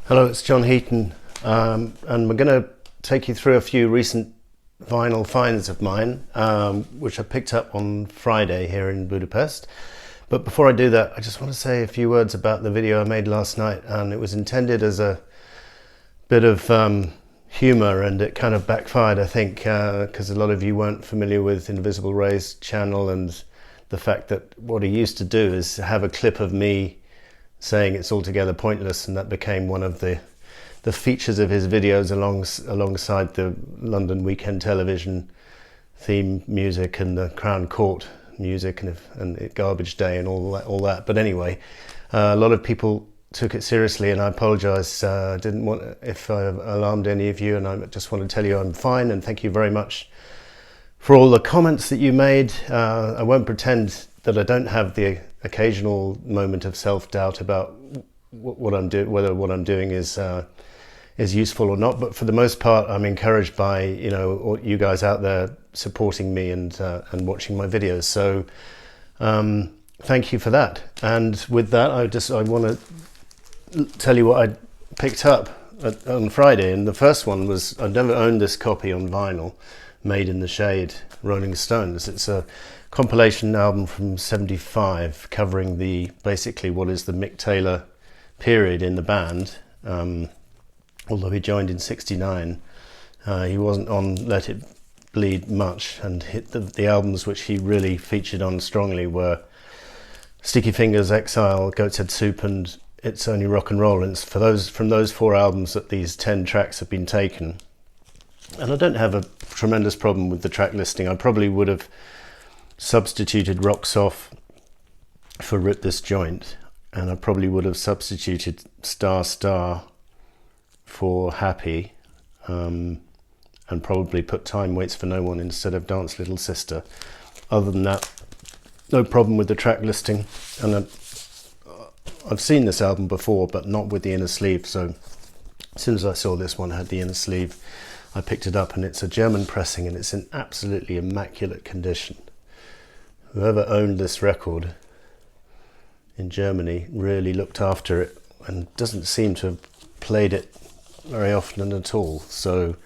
Hello, it's John Heaton, and we're going to take you through a few recent vinyl finds of mine, which I picked up on Friday here in Budapest. But before I do that, I just want to say a few words about the video I made last night, and it was intended as a bit of humour, and it kind of backfired, I think, because a lot of you weren't familiar with Invisible Ray's channel and the fact that what he used to do is have a clip of me saying it's altogether pointless, and that became one of the features of his videos alongside the London Weekend Television theme music and the Crown Court music and Garbage Day and all that. But anyway, a lot of people took it seriously, and I apologise. Didn't want if I alarmed any of you, and I just want to tell you I'm fine, and thank you very much for all the comments that you made. I won't pretend that I don't have the occasional moment of self-doubt about what I'm doing, whether what I'm doing is useful or not. But for the most part, I'm encouraged by all you guys out there supporting me and watching my videos. So thank you for that. And with that, I want to tell you what I picked up on Friday. And the first one was, I've never owned this copy on vinyl, Made in the Shade, Rolling Stones. It's a compilation album from '75 covering basically what is the Mick Taylor period in the band. Although he joined in '69, he wasn't on Let It Bleed much, and hit the albums which he really featured on strongly were Sticky Fingers, Exile, Goat's Head Soup, and It's Only Rock and Roll. And it's from those four albums that these 10 tracks have been taken. And I don't have a tremendous problem with the track listing. I probably would have substituted Rocks Off for Rip This Joint, and I probably would have substituted Star Star for Happy, and probably put Time Waits for No One instead of Dance Little Sister. Other than that, no problem with the track listing. And I've seen this album before, but not with the inner sleeve, so as soon as I saw this one had the inner sleeve, I picked it up, and it's a German pressing, and it's in absolutely immaculate condition. Whoever owned this record in Germany really looked after it and doesn't seem to have played it very often at all. So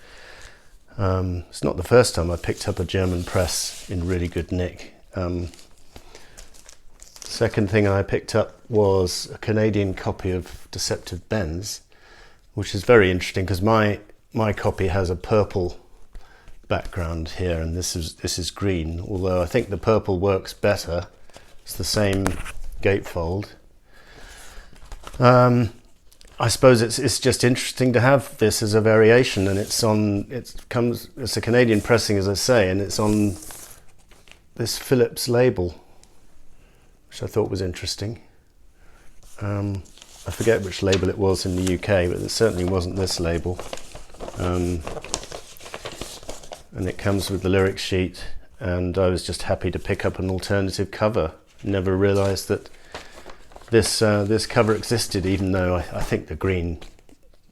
it's not the first time I picked up a German press in really good nick. Second thing I picked up was a Canadian copy of Deceptive Benz, which is very interesting because my copy has a purple background here, and this is green, although I think the purple works better. It's the same gatefold. I suppose it's just interesting to have this as a variation, and it's a Canadian pressing, as I say, and it's on this Philips label, which I thought was interesting. I forget which label it was in the UK, but it certainly wasn't this label. And it comes with the lyric sheet, and I was just happy to pick up an alternative cover. Never realised that this cover existed, even though I think the green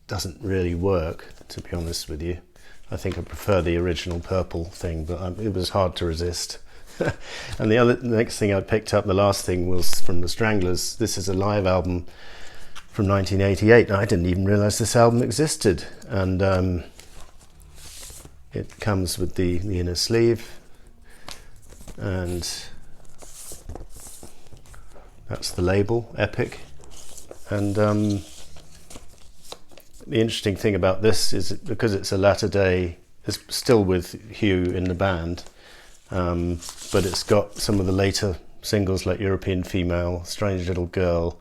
doesn't really work, to be honest with you. I think I prefer the original purple thing, but it was hard to resist. And the next thing I picked up, the last thing, was from the Stranglers. This is a live album from 1988, and I didn't even realise this album existed. And it comes with the inner sleeve, and that's the label, Epic. And the interesting thing about this is because it's a latter day, it's still with Hugh in the band, but it's got some of the later singles like European Female, Strange Little Girl,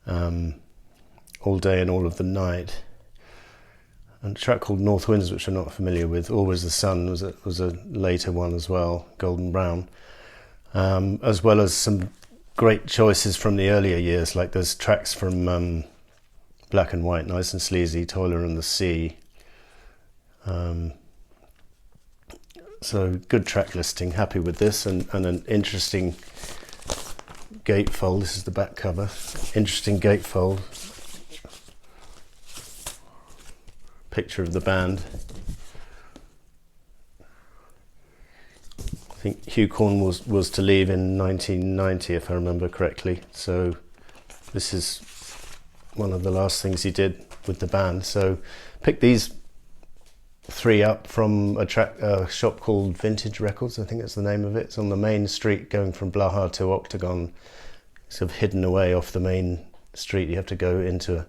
All Day and All of the Night, and a track called North Winds, which I'm not familiar with. Always the Sun was a later one as well, Golden Brown, as well as some great choices from the earlier years, like there's tracks from Black and White, Nice and Sleazy, Toiler and the Sea. So good track listing, happy with this, and an interesting gatefold. This is the back cover, interesting gatefold. Picture of the band. I think Hugh Corn was to leave in 1990, if I remember correctly. So this is one of the last things he did with the band. So picked these 3 up from a shop called Vintage Records, I think that's the name of it. It's on the main street going from Blaha to Octagon, sort of hidden away off the main street. You have to go into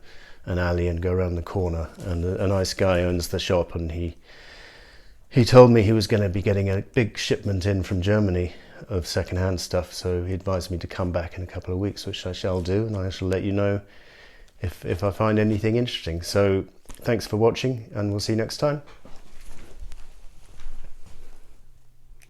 an alley and go around the corner, and a nice guy owns the shop, and he told me he was going to be getting a big shipment in from Germany of secondhand stuff, so he advised me to come back in a couple of weeks, which I shall do, and I shall let you know if I find anything interesting. So thanks for watching, and we'll see you next time.